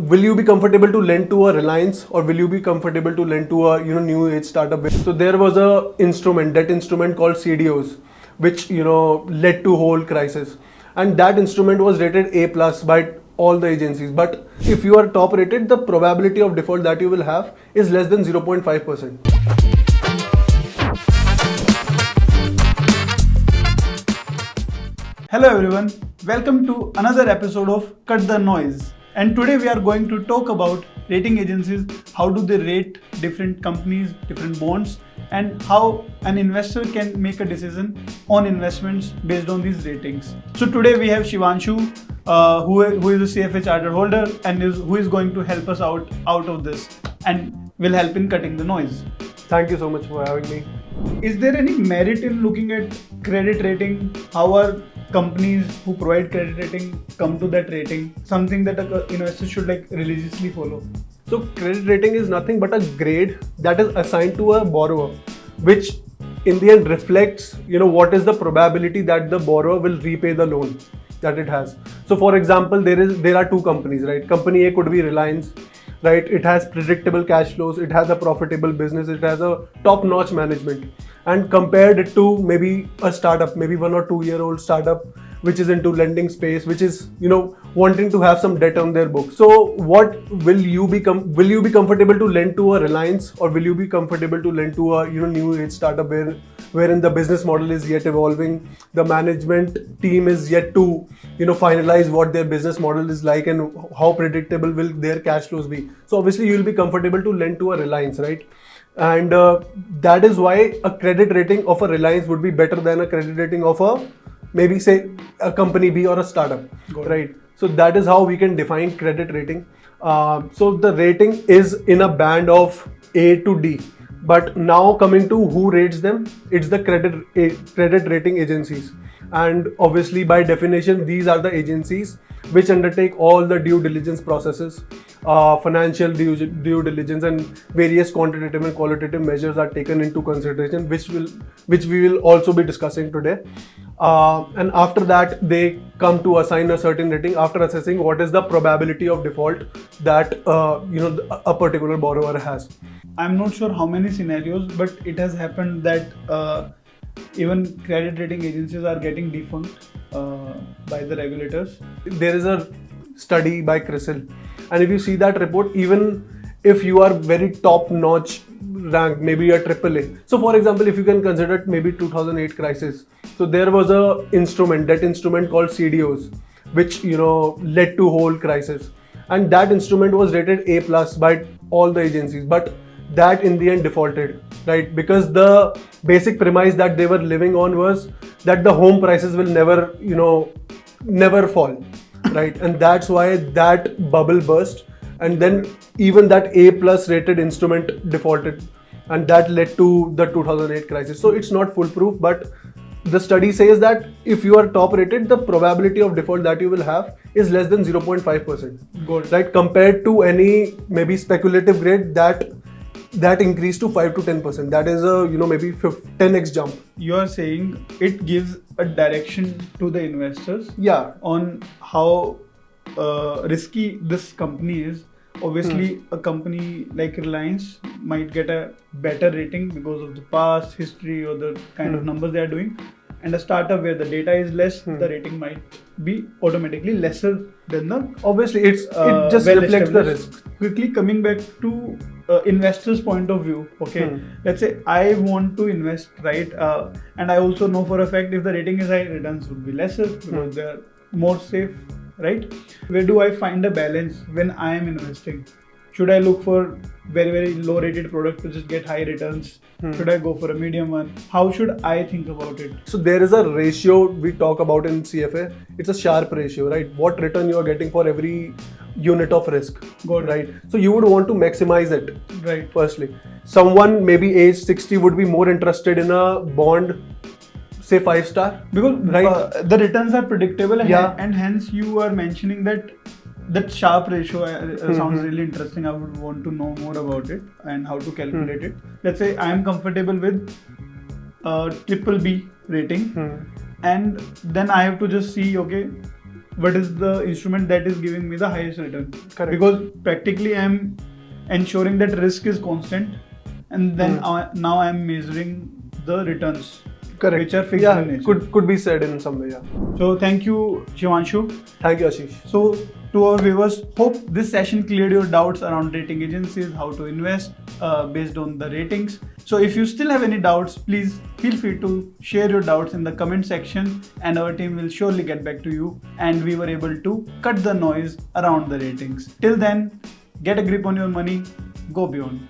will you be comfortable to lend to a Reliance, or will you be comfortable to lend to a new age startup? So there was a debt instrument called CDOs, which led to whole crisis, and that instrument was rated A plus by all the agencies. But if you are top rated, the probability of default that you will have is less than 0.5%. Hello everyone, welcome to another episode of Cut the Noise. And today we are going to talk about rating agencies, how do they rate different companies, different bonds, and how an investor can make a decision on investments based on these ratings. So today we have Shivanshu, who is a CFA charter holder and who is going to help us out of this and will help in cutting the noise. Thank you so much for having me. Is there any merit in looking at credit rating? How are companies who provide credit rating come to that rating? Something that an investor should religiously follow. So credit rating is nothing but a grade that is assigned to a borrower, which in the end reflects what is the probability that the borrower will repay the loan that it has. So for example, there are two companies, right? Company A could be Reliance, right? It has predictable cash flows, it has a profitable business, it has a top-notch management, and compared it to maybe a startup, maybe 1 or 2 year old startup which is into lending space, which is wanting to have some debt on their books. So what will you be comfortable to lend to a Reliance, or will you be comfortable to lend to a new age startup wherein the business model is yet evolving, the management team is yet to finalize what their business model is like and how predictable will their cash flows be. So obviously you will be comfortable to lend to a Reliance, right? And that is why a credit rating of a Reliance would be better than a credit rating of a maybe say a company B or a startup, right? So that is how we can define credit rating. So the rating is in a band of A to D. But now coming to who rates them, it's the credit rating agencies. And obviously by definition, these are the agencies which undertake all the due diligence processes, financial due diligence, and various quantitative and qualitative measures are taken into consideration, which we will also be discussing today. And after that, they come to assign a certain rating after assessing what is the probability of default that a particular borrower has. I'm not sure how many scenarios, but it has happened that even credit rating agencies are getting defunct by the regulators. There is a study by CRISIL, and if you see that report, even if you are very top-notch rank, maybe a AAA. So for example, if you can consider maybe 2008 crisis, so there was a debt instrument called CDOs, which led to whole crisis, and that instrument was rated A plus by all the agencies, but that in the end defaulted, right? Because the basic premise that they were living on was that the home prices will never fall, right? And that's why that bubble burst, and then even that A plus rated instrument defaulted, and that led to the 2008 crisis. So it's not foolproof, but the study says that if you are top rated, the probability of default that you will have is less than 0.5%, right? Compared to any maybe speculative grade that increased to 5 to 10%. That is a maybe 10x jump. You are saying it gives a direction to the investors, on how risky this company is. Obviously, a company like Reliance might get a better rating because of the past history or the kind of numbers they are doing, and a startup where the data is less, the rating might be automatically lesser than the. Obviously, it just reflects the risk. Quickly coming back to investor's point of view, okay, let's say I want to invest, right, and I also know for a fact if the rating is high, returns would be lesser because they are more safe, right? Where do I find a balance when I am investing? Should I look for very, very low rated product to just get high returns? Should I go for a medium one? How should I think about it? So there is a ratio we talk about in CFA. It's a Sharpe ratio, right? What return you are getting for every unit of risk, right? So you would want to maximize it, right? Firstly, someone maybe age 60 would be more interested in a bond, say 5-star, because the returns are predictable, and hence you are mentioning that Sharpe ratio sounds really interesting. I would want to know more about it and how to calculate it. Let's say I am comfortable with triple B rating, and then I have to just see, okay, what is the instrument that is giving me the highest return. Correct. Because practically I'm ensuring that risk is constant, and then now I'm measuring the returns. Correct. Which are fixed yeah, in nature. could be said in some way. Yeah. So thank you, Shivanshu. Thank you, Ashish. So to our viewers, hope this session cleared your doubts around rating agencies, how to invest based on the ratings. So if you still have any doubts, please feel free to share your doubts in the comment section, and our team will surely get back to you, and we were able to cut the noise around the ratings. Till then, get a grip on your money, go beyond.